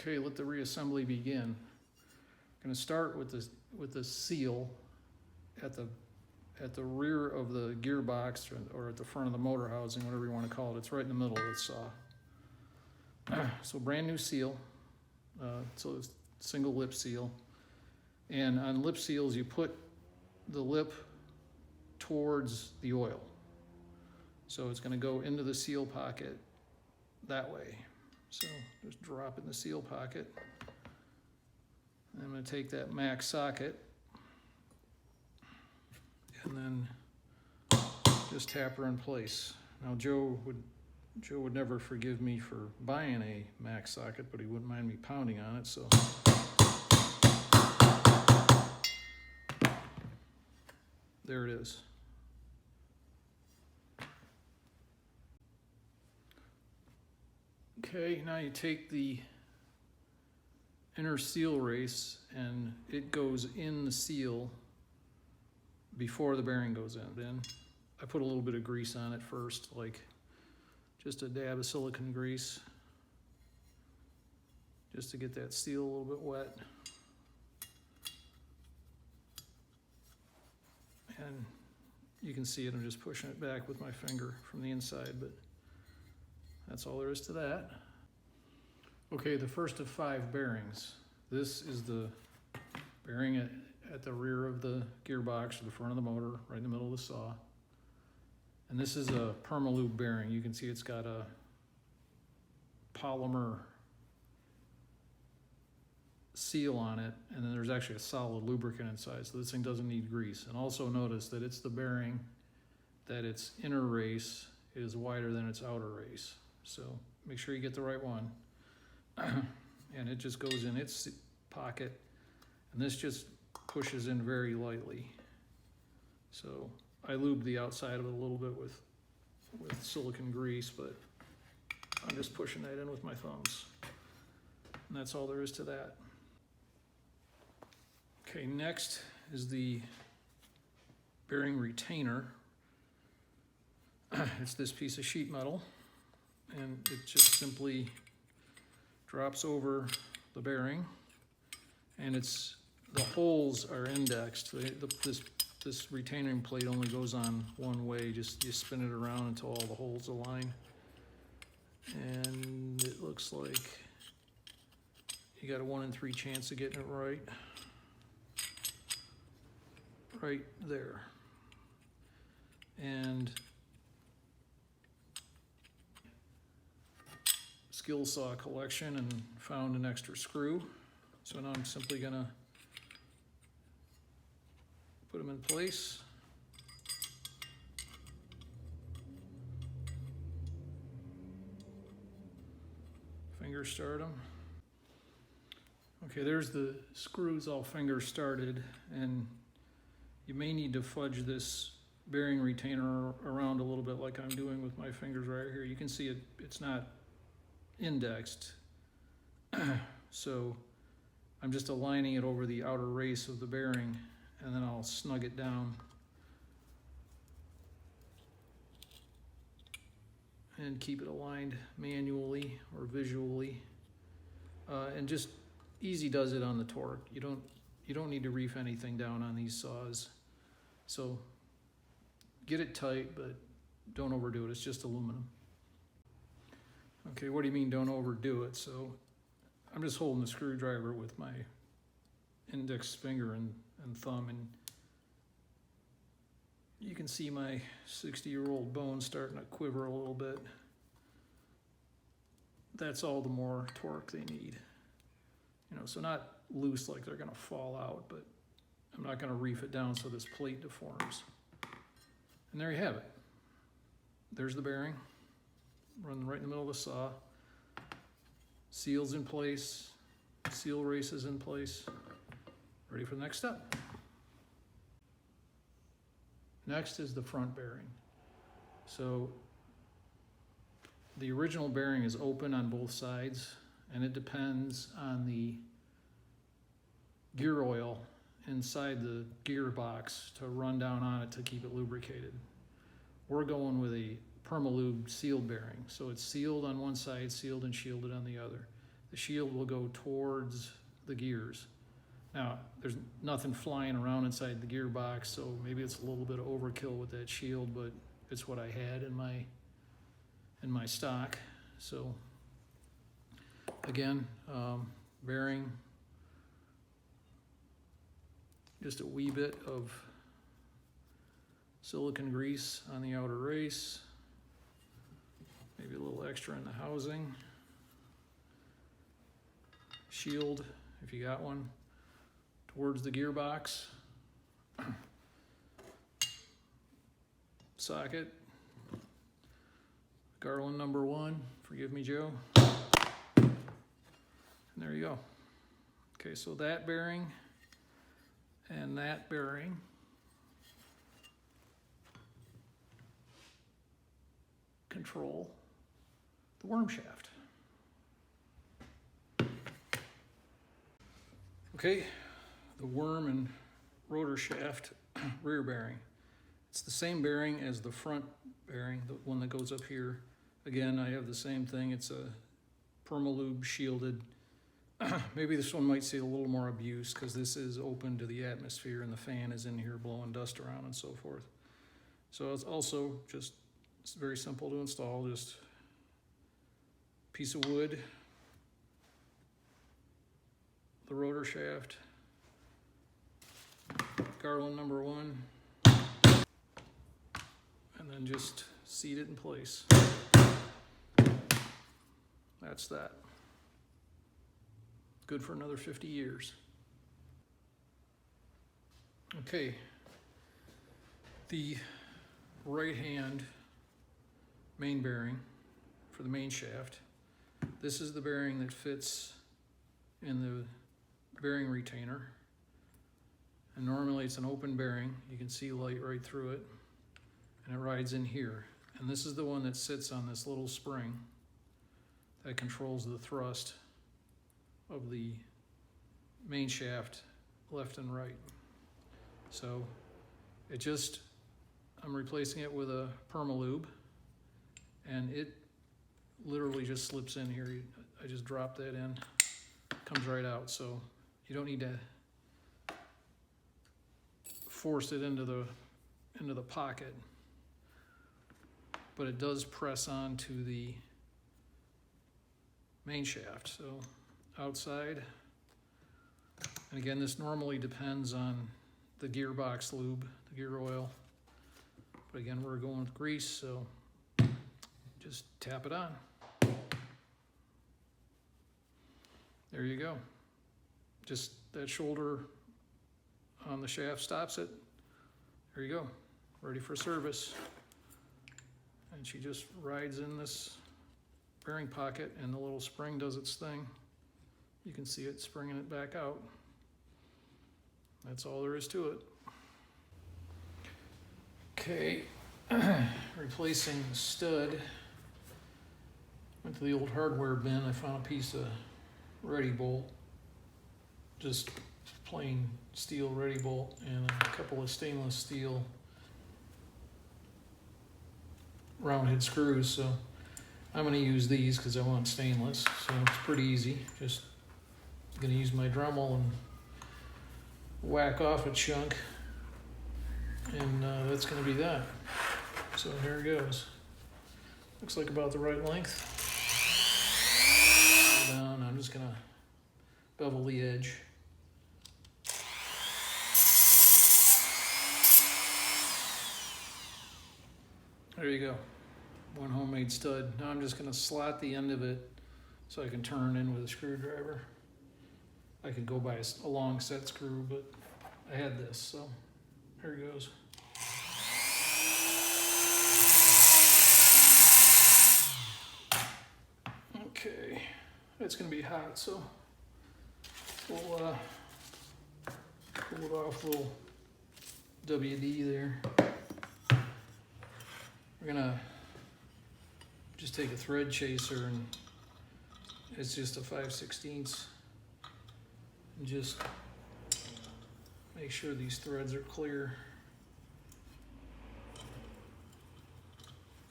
Okay, let the reassembly begin. I'm going to start with the seal at the rear of the gearbox or at the front of the motor housing, whatever you want to call it. It's right in the middle of the saw. So brand new seal. So it's single lip seal. And on lip seals, you put the lip towards the oil. So it's going to go into the seal pocket that way. So just drop in the seal pocket. I'm going to take that max socket and then just tap her in place. Now Joe would never forgive me for buying a max socket, but he wouldn't mind me pounding on it, so. There it is. Okay, now you take the inner seal race and it goes in the seal before the bearing goes in. Then I put a little bit of grease on it first, like just a dab of silicone grease, just to get that seal a little bit wet. And you can see it, I'm just pushing it back with my finger from the inside, but that's all there is to that. Okay, the first of 5 bearings. This is the bearing at the rear of the gearbox or the front of the motor, right in the middle of the saw. And this is a permalube bearing. You can see it's got a polymer seal on it, and then there's actually a solid lubricant inside, so this thing doesn't need grease. And also notice that it's the bearing that its inner race is wider than its outer race. So make sure you get the right one. And it just goes in its pocket, and this just pushes in very lightly. So I lube the outside of it a little bit with silicone grease, but I'm just pushing that in with my thumbs. And that's all there is to that. Okay, next is the bearing retainer. It's this piece of sheet metal, and it just simply drops over the bearing, and the holes are indexed. This retaining plate only goes on one way. Just you spin it around until all the holes align, and it looks like you got a 1 in 3 chance of getting it right there. And Skilsaw collection and found an extra screw. So now I'm simply gonna put them in place. Finger start them. Okay, there's the screws all finger started, and you may need to fudge this bearing retainer around a little bit like I'm doing with my fingers right here. You can see it's not indexed. So I'm just aligning it over the outer race of the bearing, and then I'll snug it down and keep it aligned manually or visually. And just easy does it on the torque. You don't need to reef anything down on these saws. So get it tight, but don't overdo it. It's just aluminum. Okay, what do you mean don't overdo it? So I'm just holding the screwdriver with my index finger and thumb, and you can see my 60-year-old bone starting to quiver a little bit. That's all the more torque they need. So not loose like they're gonna fall out, but I'm not gonna reef it down so this plate deforms. And there you have it. There's the bearing. Run right in the middle of the saw. Seals in place, seal races in place. Ready for the next step. Next is the front bearing. So the original bearing is open on both sides, and it depends on the gear oil inside the gearbox to run down on it to keep it lubricated. We're going with a permalube sealed bearing. So it's sealed on one side, sealed and shielded on the other. the shield will go towards the gears. Now, there's nothing flying around inside the gearbox, so maybe it's a little bit of overkill with that shield, but it's what I had in my stock. So again, bearing, just a wee bit of silicone grease on the outer race, maybe a little extra in the housing. Shield, if you got one, towards the gearbox. Socket, Garland number 1, forgive me, Joe. And there you go. Okay, so that bearing and that bearing control the worm shaft. Okay, the worm and rotor shaft rear bearing. It's the same bearing as the front bearing, the one that goes up here. Again, I have the same thing. It's a Permalube shielded. Maybe this one might see a little more abuse because this is open to the atmosphere and the fan is in here blowing dust around and so forth. So it's also just, it's very simple to install. Just a piece of wood, the rotor shaft, Garland number 1, and then just seat it in place. That's that. Good for another 50 years. Okay, the right hand main bearing for the main shaft. This is the bearing that fits in the bearing retainer. And normally it's an open bearing. You can see light right through it. And it rides in here. And this is the one that sits on this little spring that controls the thrust of the main shaft left and right. So it just, I'm replacing it with a Permalube, and it literally just slips in here. I just drop that in, comes right out. So you don't need to force it into the pocket, but it does press on to the main shaft. So outside, and again, this normally depends on the gearbox lube, the gear oil, but again, we're going with grease, so just tap it on. There you go. Just that shoulder on the shaft stops it. There you go, ready for service. And she just rides in this bearing pocket, and the little spring does its thing. You can see it springing it back out. That's all there is to it. Okay, replacing the stud. Went to the old hardware bin. I found a piece of ready bolt, just plain steel ready bolt, and a couple of stainless steel round head screws. So I'm going to use these because I want stainless, so it's pretty easy. Just going to use my Dremel and whack off a chunk, and that's going to be that. So here it goes. Looks like about the right length. Down. I'm just going to bevel the edge. There you go. One homemade stud. Now I'm just going to slot the end of it so I can turn in with a screwdriver. I could go by a long set screw, but I had this, so here it goes. Okay, it's going to be hot, so we'll cool it off a little WD there. We're going to just take a thread chaser, and it's just a 5/16, and just make sure these threads are clear.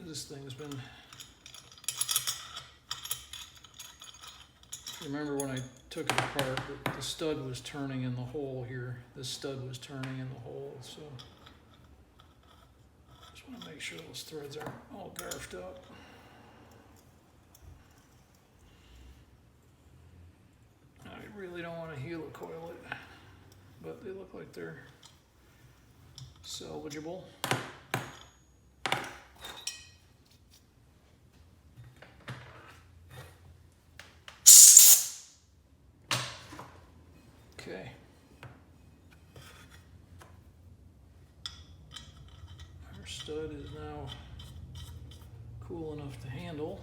This thing's been Remember when I took it apart, the stud was turning in the hole here. This stud was turning in the hole, so just want to make sure those threads aren't all garfed up. I really don't want to helicoil it, but they look like they're salvageable. Okay. Our stud is now cool enough to handle.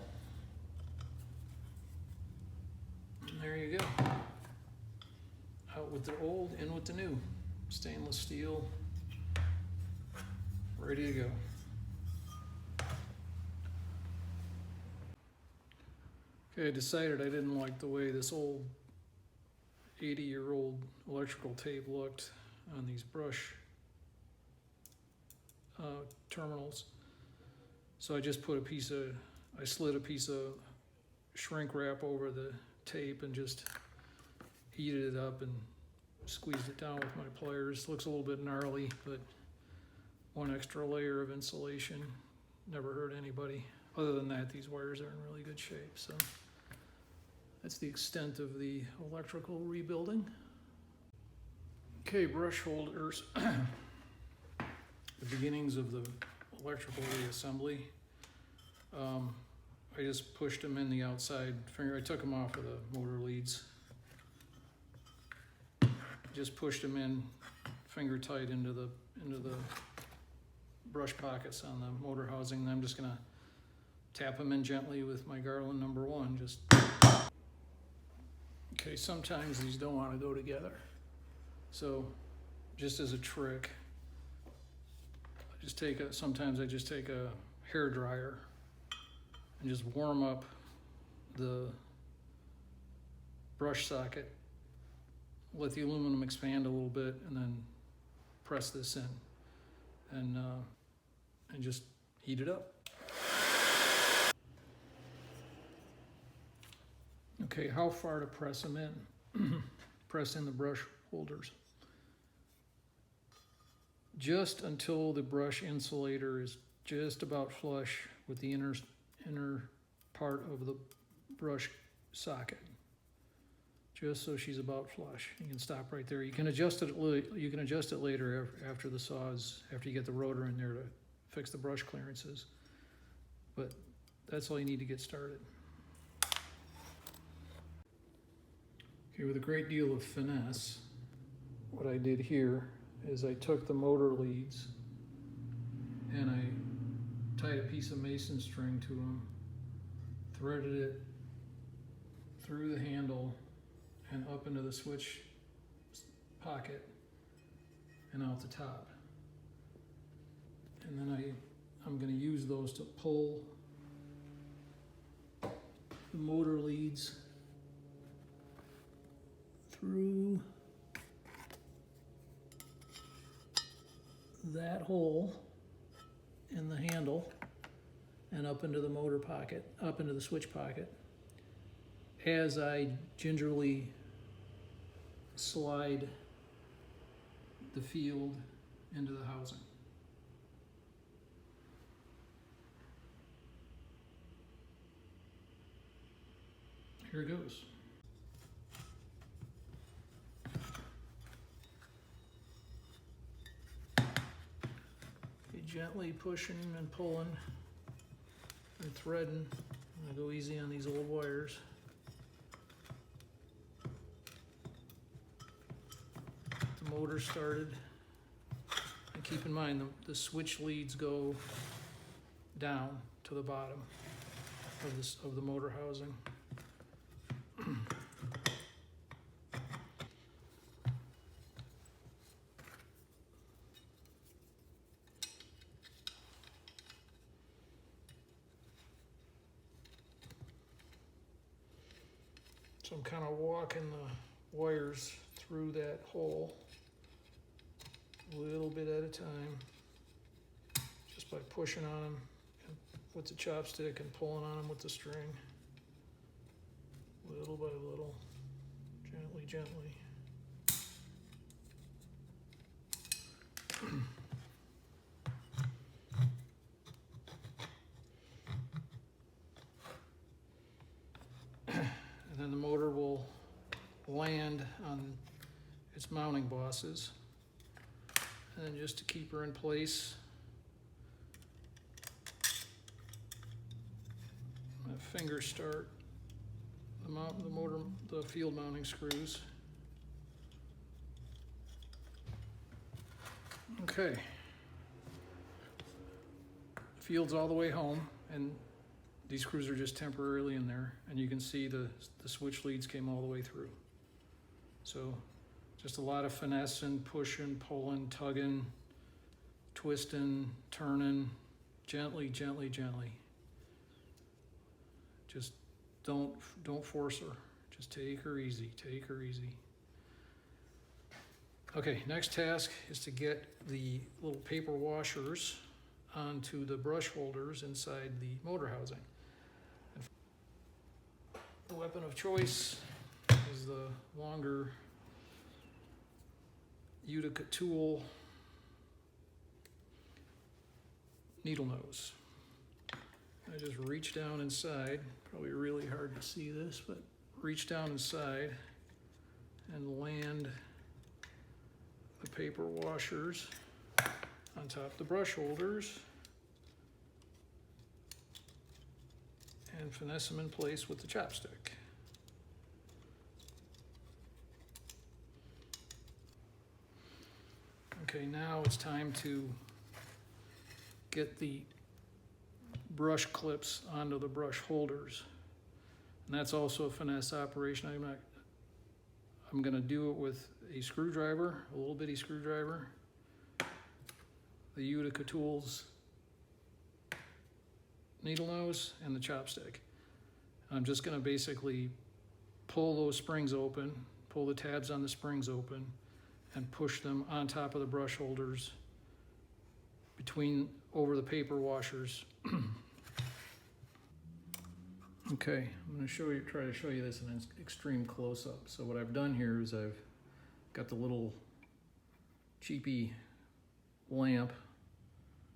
And there you go. Out with the old, in with the new. Stainless steel, ready to go. Okay, I decided I didn't like the way this old 80-year-old electrical tape looked on these brush terminals. So I just put I slid a piece of shrink wrap over the tape and just heated it up and squeezed it down with my pliers. Looks a little bit gnarly, but one extra layer of insulation never hurt anybody. Other than that, these wires are in really good shape. So that's the extent of the electrical rebuilding. Okay, brush holders. The beginnings of the electrical reassembly. I just pushed them in the outside finger. I took them off of the motor leads. Just pushed them in finger tight into the brush pockets on the motor housing. And I'm just gonna tap them in gently with my Garland number 1. Just okay. Sometimes these don't want to go together, so just as a trick, sometimes I just take a hair dryer and just warm up the brush socket, let the aluminum expand a little bit, and then press this in and just heat it up. Okay, how far to press them in? Press in the brush holders. Just until the brush insulator is just about flush with the inner part of the brush socket. Just so she's about flush. You can stop right there. You can adjust it later after the saws, after you get the rotor in there to fix the brush clearances. But that's all you need to get started. Okay, with a great deal of finesse, what I did here is I took the motor leads and I tied a piece of mason string to them, threaded it through the handle and up into the switch pocket and out the top. And then I'm going to use those to pull the motor leads through that hole in the handle and up into the motor pocket, up into the switch pocket, as I gingerly slide the field into the housing. Here it goes. Gently pushing and pulling and threading. I'm gonna go easy on these old wires. The motor started. And keep in mind the switch leads go down to the bottom of the motor housing. So I'm kind of walking the wires through that hole a little bit at a time, just by pushing on them with the chopstick and pulling on them with the string. little by little, gently, gently. And then the motor will land on its mounting bosses. And then just to keep her in place, my fingers start the field mounting screws. Okay. Field's all the way home, and these screws are just temporarily in there, and you can see the switch leads came all the way through. So just a lot of finessing, pushing, pulling, tugging, twisting, turning, gently, gently, gently. Just don't force her. Just take her easy, take her easy. Okay, next task is to get the little paper washers onto the brush holders inside the motor housing. And the weapon of choice is the longer Utica tool needle nose. I just reach down inside, probably really hard to see this, but reach down inside and land the paper washers on top of the brush holders and finesse them in place with the chopstick. Okay, now it's time to get the brush clips onto the brush holders. And that's also a finesse operation. I'm gonna do it with a screwdriver, a little bitty screwdriver, the Utica Tools needle nose, and the chopstick. I'm just gonna basically pull those springs open, pull the tabs on the springs open, and push them on top of the brush holders over the paper washers. Okay, I'm going to try to show you this in an extreme close-up. So what I've done here is I've got the little cheapy lamp,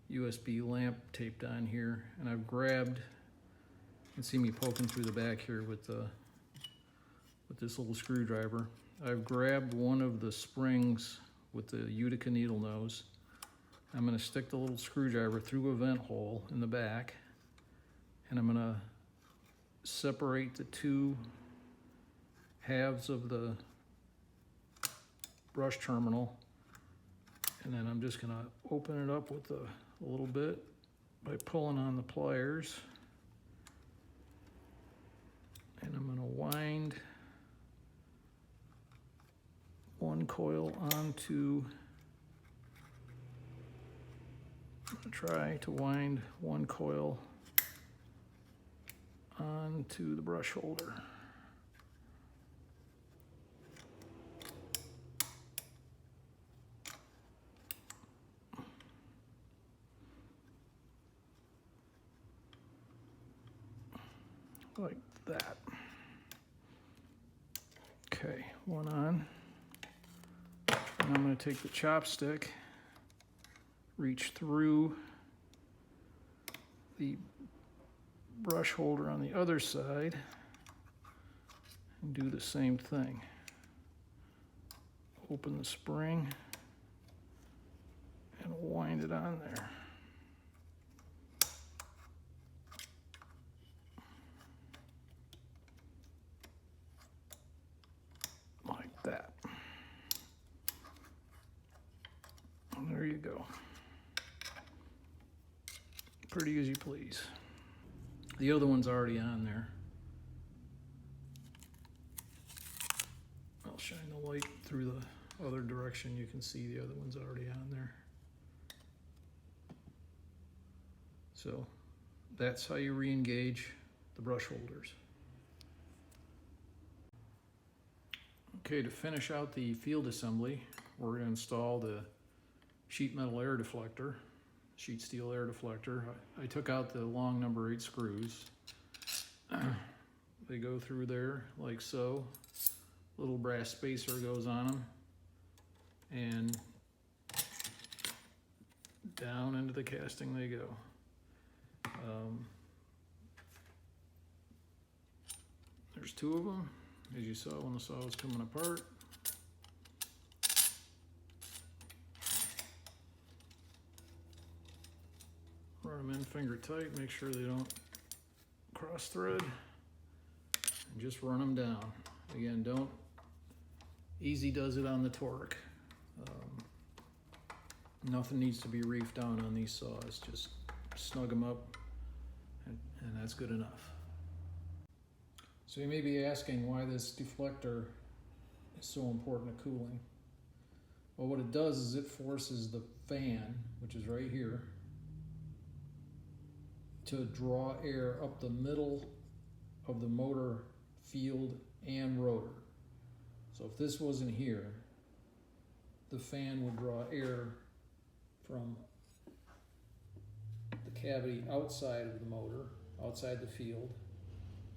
USB lamp taped on here, and I've grabbed, you can see me poking through the back here with this little screwdriver. I've grabbed one of the springs with the Utica needle nose. I'm going to stick the little screwdriver through a vent hole in the back, and I'm going to separate the two halves of the brush terminal, and then I'm just going to open it up with a little bit by pulling on the pliers, and I'm going to wind one coil onto, try to wind one coil onto the brush holder. Like that. Okay, one on. And I'm going to take the chopstick, reach through the brush holder on the other side, and do the same thing. Open the spring and wind it on there. Like that. And there you go. Pretty as you please. The other one's already on there. I'll shine the light through the other direction. You can see the other one's already on there. So that's how you re-engage the brush holders. Okay, to finish out the field assembly, we're going to install the sheet metal air deflector, sheet steel air deflector. I took out the long number 8 screws. They go through there like so. Little brass spacer goes on them. And down into the casting they go. There's two of them, as you saw when the saw was coming apart. Run them in finger tight, make sure they don't cross thread, and just run them down. Again, don't, easy does it on the torque. Nothing needs to be reefed down on these saws, just snug them up and that's good enough. So you may be asking why this deflector is so important to cooling. Well, what it does is it forces the fan, which is right here, to draw air up the middle of the motor field and rotor. So if this wasn't here, the fan would draw air from the cavity outside of the motor, outside the field,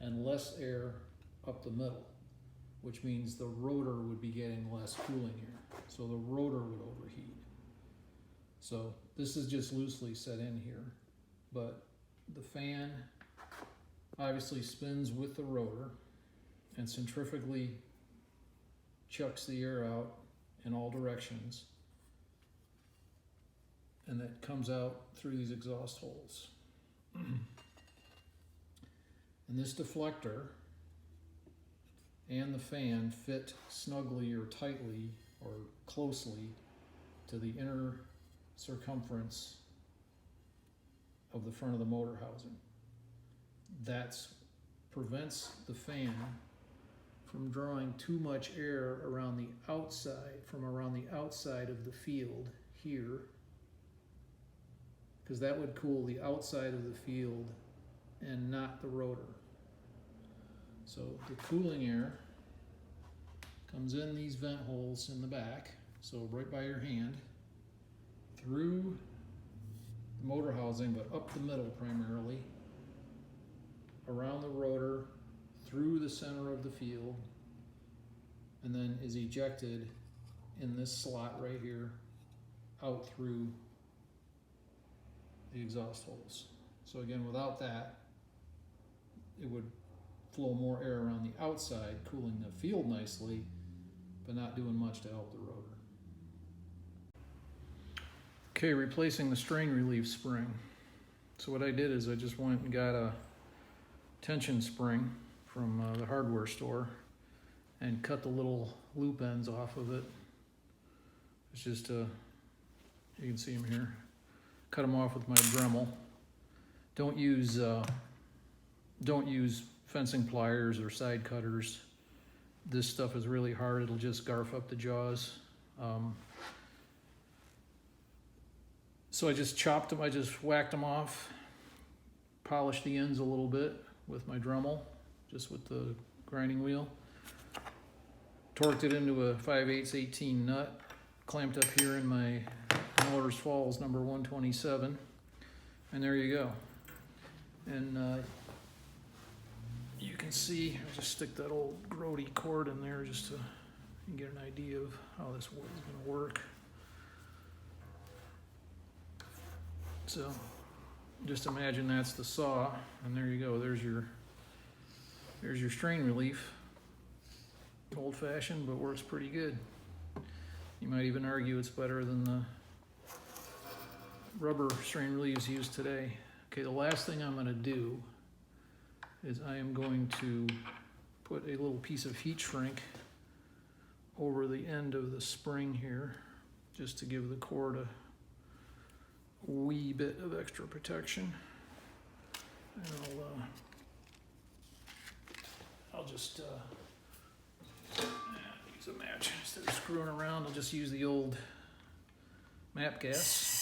and less air up the middle, which means the rotor would be getting less cooling air. So the rotor would overheat. So this is just loosely set in here, but the fan obviously spins with the rotor and centrifugally chucks the air out in all directions, and that comes out through these exhaust holes. And this deflector and the fan fit snugly or tightly or closely to the inner circumference of the front of the motor housing. That prevents the fan from drawing too much air around the outside, from around the outside of the field here, because that would cool the outside of the field and not the rotor. So the cooling air comes in these vent holes in the back, so right by your hand, through the motor housing, but up the middle primarily, around the rotor, through the center of the field, and then is ejected in this slot right here, out through the exhaust holes. So again, without that, it would flow more air around the outside, cooling the field nicely, but not doing much to help the rotor. Okay, replacing the strain relief spring. So what I did is I just went and got a tension spring from the hardware store and cut the little loop ends off of it. It's just you can see them here. Cut them off with my Dremel. Don't use fencing pliers or side cutters. This stuff is really hard. It'll just garf up the jaws. So I just chopped them. I just whacked them off, polished the ends a little bit with my Dremel, just with the grinding wheel. Torqued it into a 5/8 18 nut, clamped up here in my Motors Falls number 127, and there you go. And you can see, I just stick that old grody cord in there just to get an idea of how this is going to work. So just imagine that's the saw, and there you go. There's your strain relief. Old-fashioned, but works pretty good. You might even argue it's better than the rubber strain reliefs used today. Okay, the last thing I'm going to do is I am going to put a little piece of heat shrink over the end of the spring here, just to give the cord a wee bit of extra protection. And I'll just use a match instead of screwing around. I'll just use the old map gas.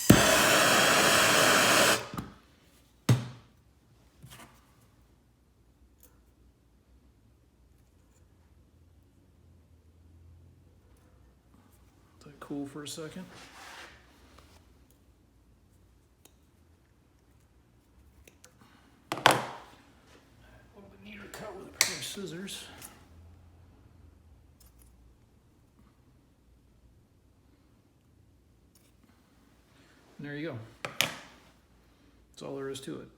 Let that cool for a second. A little bit neater cut with a pair of And there you go. That's all there is to it.